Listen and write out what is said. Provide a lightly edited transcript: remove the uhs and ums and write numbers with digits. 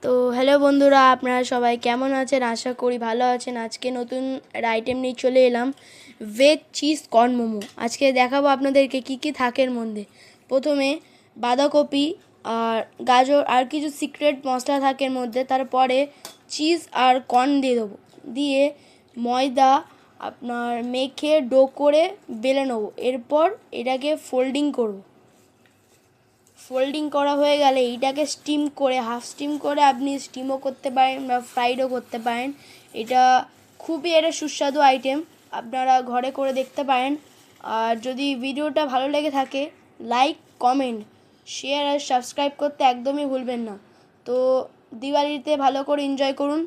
তো হ্যালো বন্ধুরা, আপনারা সবাই কেমন আছেন? আশা করি ভালো আছেন। আজকে নতুন আইটেম নিয়ে চলে এলাম, ভেজ চিজ কর্ন মোমো। আজকে দেখাবো আপনাদেরকে কি কি থাকে এর মধ্যে। প্রথমে বাঁধাকপি আর গাজর আর কিছু সিক্রেট মশলা থাকে এর মধ্যে। তারপরে চিজ আর কর্ন দিয়ে দেবো, দিয়ে ময়দা আপনার মেখে ডো করে বেলে নেবো। এরপর এটাকে ফোল্ডিং করা হয়ে গেলে এইটাকে স্টিম করে, হাফ স্টিম করে আপনি স্টিমও করতে পারেন বা ফ্রাইডও করতে পারেন। এটা খুবই সুস্বাদু আইটেম, আপনারা ঘরে করে দেখতে পারেন। আর যদি ভিডিওটা ভালো লেগে থাকে, লাইক, কমেন্ট, শেয়ার আর সাবস্ক্রাইব করতে একদমই ভুলবেন না। তো দিওয়ালিতে ভালো করে এনজয় করুন।